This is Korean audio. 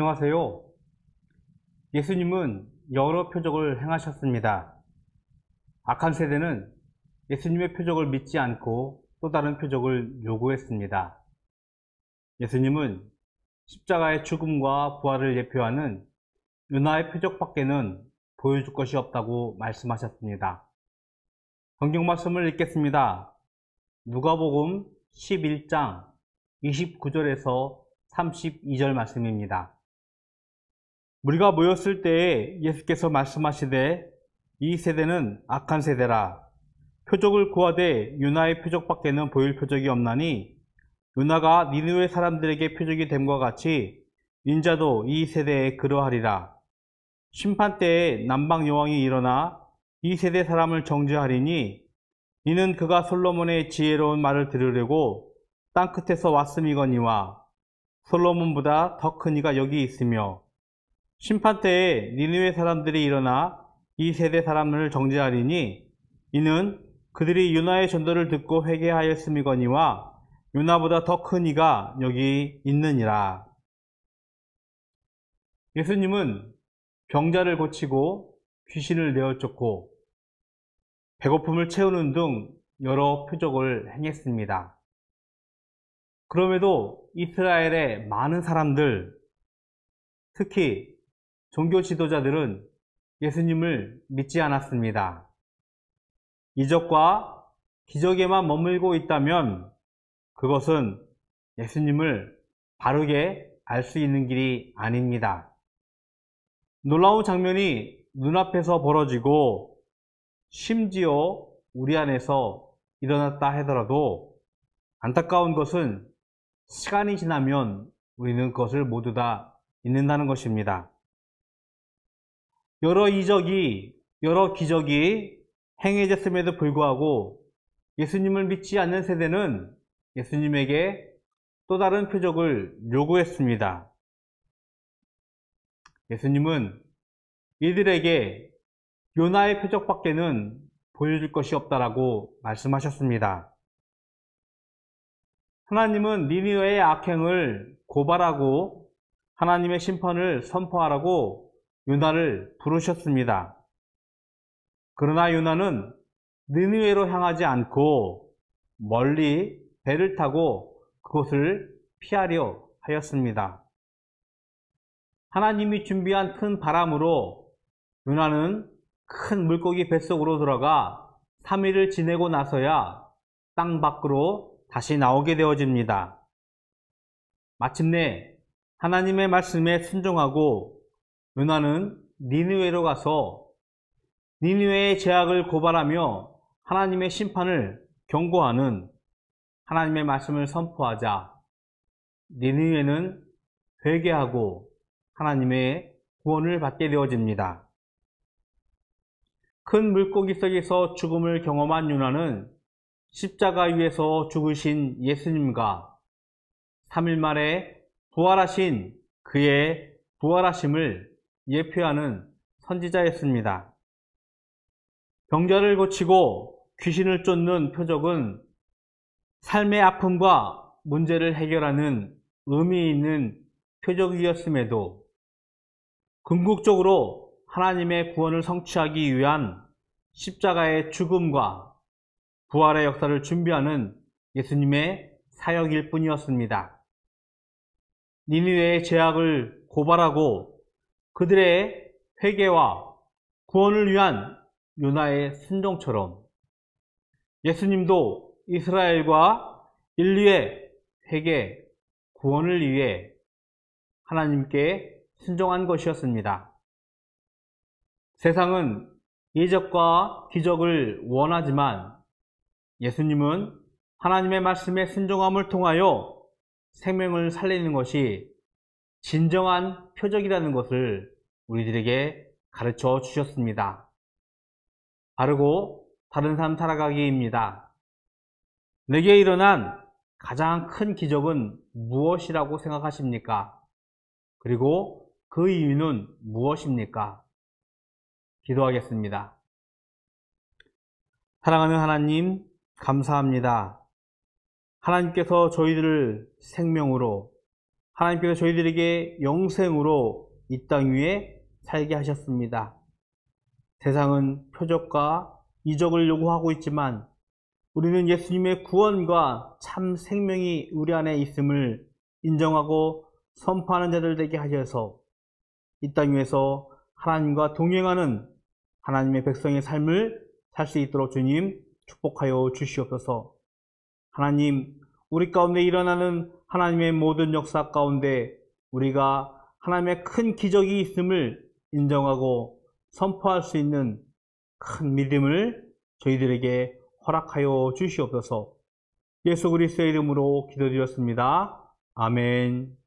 안녕하세요. 예수님은 여러 표적을 행하셨습니다. 악한 세대는 예수님의 표적을 믿지 않고 또 다른 표적을 요구했습니다. 예수님은 십자가의 죽음과 부활을 예표하는 요나의 표적밖에는 보여줄 것이 없다고 말씀하셨습니다. 성경 말씀을 읽겠습니다. 누가복음 11장 29절에서 32절 말씀입니다. 무리가 모였을 때에 예수께서 말씀하시되 이 세대는 악한 세대라. 표적을 구하되 요나의 표적밖에는 보일 표적이 없나니 요나가 니느웨 사람들에게 표적이 됨과 같이 인자도 이 세대에 그러하리라. 심판 때에 남방 여왕이 일어나 이 세대 사람을 정죄하리니 이는 그가 솔로몬의 지혜로운 말을 들으려고 땅끝에서 왔음이거니와 솔로몬보다 더 큰 이가 여기 있으며 심판 때에 니느웨 사람들이 일어나 이 세대 사람을 정죄하리니 이는 그들이 요나의 전도를 듣고 회개하였음이거니와 요나보다 더 큰 이가 여기 있느니라. 예수님은 병자를 고치고 귀신을 내어 쫓고 배고픔을 채우는 등 여러 표적을 행했습니다. 그럼에도 이스라엘의 많은 사람들, 특히 종교 지도자들은 예수님을 믿지 않았습니다. 이적과 기적에만 머물고 있다면 그것은 예수님을 바르게 알 수 있는 길이 아닙니다. 놀라운 장면이 눈앞에서 벌어지고 심지어 우리 안에서 일어났다 하더라도 안타까운 것은 시간이 지나면 우리는 그것을 모두 다 잊는다는 것입니다. 여러 이적이, 여러 기적이 행해졌음에도 불구하고 예수님을 믿지 않는 세대는 예수님에게 또 다른 표적을 요구했습니다. 예수님은 이들에게 요나의 표적밖에는 보여줄 것이 없다라고 말씀하셨습니다. 하나님은 니느웨의 악행을 고발하고 하나님의 심판을 선포하라고 요나를 부르셨습니다. 그러나 요나는 니느웨로 향하지 않고 멀리 배를 타고 그곳을 피하려 하였습니다. 하나님이 준비한 큰 바람으로 요나는 큰 물고기 뱃속으로 들어가 3일을 지내고 나서야 땅 밖으로 다시 나오게 되어집니다. 마침내 하나님의 말씀에 순종하고 요나는 니느웨로 가서 니느웨의 죄악을 고발하며 하나님의 심판을 경고하는 하나님의 말씀을 선포하자 니느웨는 회개하고 하나님의 구원을 받게 되어집니다. 큰 물고기 속에서 죽음을 경험한 요나는 십자가 위에서 죽으신 예수님과 3일 만에 부활하신 그의 부활하심을 예표하는 선지자였습니다. 병자를 고치고 귀신을 쫓는 표적은 삶의 아픔과 문제를 해결하는 의미 있는 표적이었음에도 궁극적으로 하나님의 구원을 성취하기 위한 십자가의 죽음과 부활의 역사를 준비하는 예수님의 사역일 뿐이었습니다. 니느웨의 죄악을 고발하고 그들의 회개와 구원을 위한 요나의 순종처럼 예수님도 이스라엘과 인류의 회개, 구원을 위해 하나님께 순종한 것이었습니다. 세상은 이적과 기적을 원하지만 예수님은 하나님의 말씀에 순종함을 통하여 생명을 살리는 것이 진정한 표적이라는 것을 우리들에게 가르쳐 주셨습니다. 바르고 바른 삶 살아가기입니다. 내게 일어난 가장 큰 기적은 무엇이라고 생각하십니까? 그리고 그 이유는 무엇입니까? 기도하겠습니다. 사랑하는 하나님, 감사합니다. 하나님께서 저희들을 생명으로 하나님께서 저희들에게 영생으로 이 땅 위에 살게 하셨습니다. 세상은 표적과 이적을 요구하고 있지만 우리는 예수님의 구원과 참 생명이 우리 안에 있음을 인정하고 선포하는 자들 되게 하셔서 이 땅 위에서 하나님과 동행하는 하나님의 백성의 삶을 살 수 있도록 주님 축복하여 주시옵소서. 하나님, 우리 가운데 일어나는 하나님의 모든 역사 가운데 우리가 하나님의 큰 기적이 있음을 인정하고 선포할 수 있는 큰 믿음을 저희들에게 허락하여 주시옵소서. 예수 그리스도의 이름으로 기도드렸습니다. 아멘.